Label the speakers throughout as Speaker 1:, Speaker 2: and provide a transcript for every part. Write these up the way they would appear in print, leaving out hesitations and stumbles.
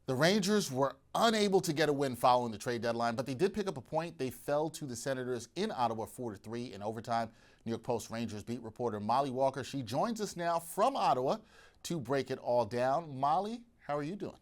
Speaker 1: The Rangers were unable to get a win following the trade deadline, but they did pick up a point. They fell to the Senators in Ottawa 4-3 in overtime. New York Post Rangers beat reporter Molly Walker. She joins us now from Ottawa to break it all down. Molly, how are you doing?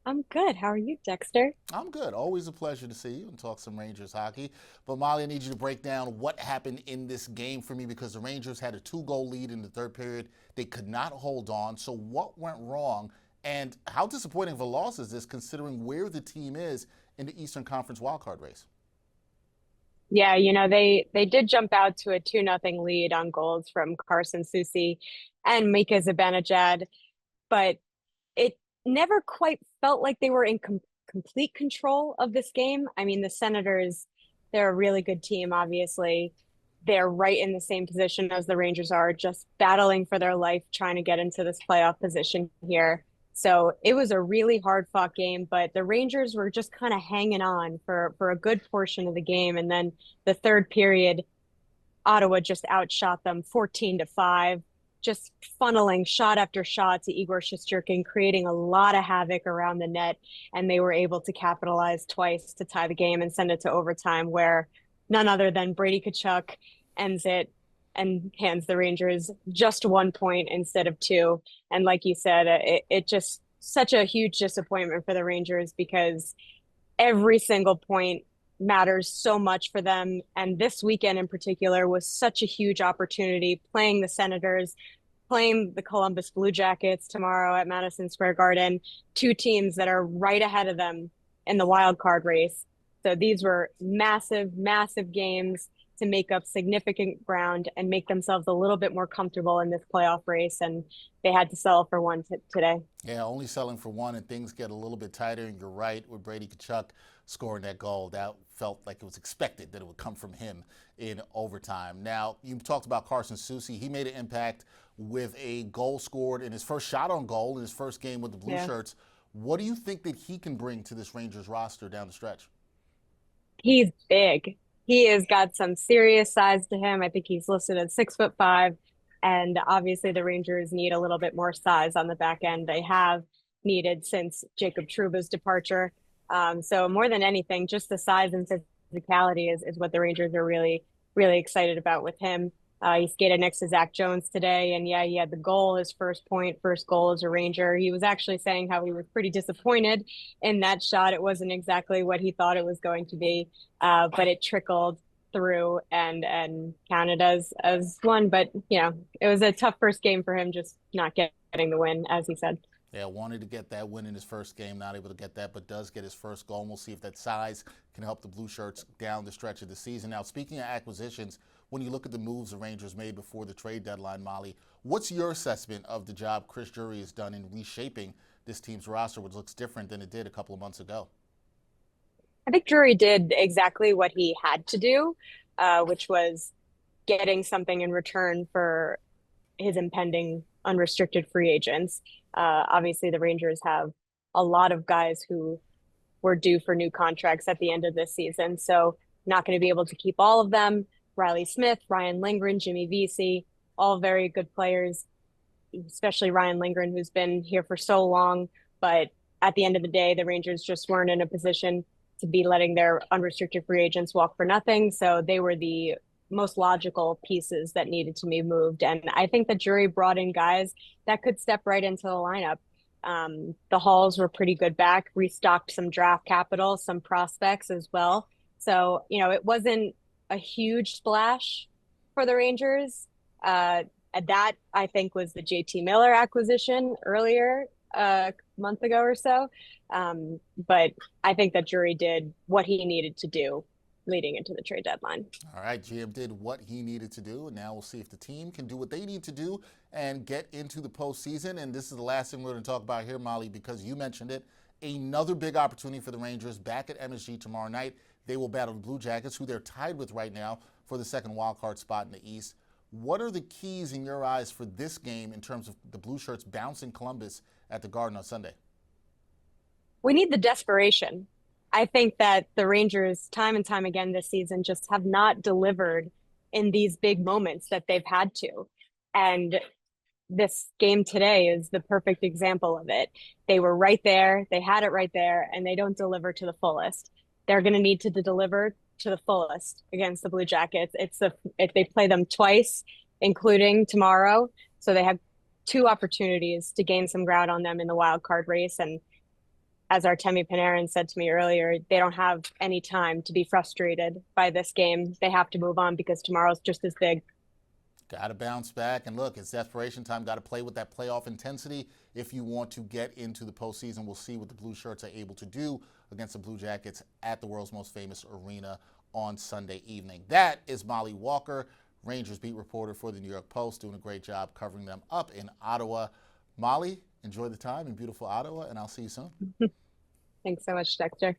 Speaker 2: I'm good. How are you, Dexter?
Speaker 1: I'm good. Always a pleasure to see you and talk some Rangers hockey. But Molly, I need you to break down what happened in this game for me because the Rangers had a two-goal lead in the third period. They could not hold on. So what went wrong? And how disappointing of a loss is this considering where the team is in the Eastern Conference wildcard race?
Speaker 2: Yeah, they did jump out to a 2-0 lead on goals from Carson Soucy and Mika Zibanejad, but it never quite felt like they were in complete control of this game. I mean, the Senators, they're a really good team, obviously. They're right in the same position as the Rangers are, just battling for their life, trying to get into this playoff position here. So it was a really hard fought game, but the Rangers were just kind of hanging on for a good portion of the game. And then the third period, Ottawa just outshot them 14-5, just funneling shot after shot to Igor Shesterkin, creating a lot of havoc around the net. And they were able to capitalize twice to tie the game and send it to overtime, where none other than Brady Tkachuk ends it and hands the Rangers just 1 point instead of two. And like you said, it just such a huge disappointment for the Rangers because every single point matters so much for them. And this weekend in particular was such a huge opportunity playing the Senators, playing the Columbus Blue Jackets tomorrow at Madison Square Garden, two teams that are right ahead of them in the wild card race. So these were massive, massive games to make up significant ground and make themselves a little bit more comfortable in this playoff race. And they had to settle for one today.
Speaker 1: Yeah, only selling for one, and things get a little bit tighter. And you're right, with Brady Tkachuk scoring that goal, that felt like it was expected that it would come from him in overtime. Now, you talked about Carson Soucy. He made an impact with a goal scored in his first shot on goal in his first game with the Blue
Speaker 2: Yeah.
Speaker 1: Shirts. What do you think that he can bring to this Rangers roster down the stretch?
Speaker 2: He's big. He has got some serious size to him. I think he's listed at 6'5". And obviously the Rangers need a little bit more size on the back end. They have needed since Jacob Trouba's departure. So more than anything, just the size and physicality is what the Rangers are really, really excited about with him. He skated next to Zach Jones today, and yeah, he had the goal, his first point, first goal as a Ranger. He was actually saying how he was pretty disappointed in that shot. It wasn't exactly what he thought it was going to be, but it trickled through and counted as one. But it was a tough first game for him, just not getting the win, as he said.
Speaker 1: Yeah, wanted to get that win in his first game, not able to get that, but does get his first goal. And we'll see if that size can help the Blue Shirts down the stretch of the season. Now, speaking of acquisitions, when you look at the moves the Rangers made before the trade deadline, Molly, what's your assessment of the job Chris Drury has done in reshaping this team's roster, which looks different than it did a couple of months ago?
Speaker 2: I think Drury did exactly what he had to do, which was getting something in return for his impending unrestricted free agents. Obviously, the Rangers have a lot of guys who were due for new contracts at the end of this season. So, not going to be able to keep all of them. Riley Smith, Ryan Lindgren, Jimmy Vesey, all very good players, especially Ryan Lindgren, who's been here for so long. But at the end of the day, the Rangers just weren't in a position to be letting their unrestricted free agents walk for nothing. So they were the most logical pieces that needed to be moved. And I think the Drury brought in guys that could step right into the lineup. The Halls were pretty good back, restocked some draft capital, some prospects as well. So, it wasn't a huge splash for the Rangers. And that I think was the JT Miller acquisition earlier, a month ago or so. But I think that Drury did what he needed to do leading into the trade deadline.
Speaker 1: All right, GM did what he needed to do, and now we'll see if the team can do what they need to do and get into the postseason. And this is the last thing we're going to talk about here, Molly, because you mentioned it. Another big opportunity for the Rangers back at MSG tomorrow night. They will battle the Blue Jackets, who they're tied with right now for the second wild card spot in the East. What are the keys in your eyes for this game in terms of the Blue Shirts bouncing Columbus at the Garden on Sunday?
Speaker 2: We need the desperation. I think that the Rangers, time and time again this season, just have not delivered in these big moments that they've had to. And this game today is the perfect example of it. They were right there, they had it right there, and they don't deliver to the fullest. They're going to need to deliver to the fullest against the Blue Jackets. If they play them twice, including tomorrow, so they have two opportunities to gain some ground on them in the wild card race. And as Artemi Panarin said to me earlier, they don't have any time to be frustrated by this game. They have to move on because tomorrow's just as big.
Speaker 1: Got to bounce back. And look, it's desperation time. Got to play with that playoff intensity if you want to get into the postseason. We'll see what the Blue Shirts are able to do against the Blue Jackets at the world's most famous arena on Sunday evening. That is Molly Walker, Rangers beat reporter for the New York Post, doing a great job covering them up in Ottawa. Molly, enjoy the time in beautiful Ottawa, and I'll see you soon.
Speaker 2: Thanks so much, Dexter.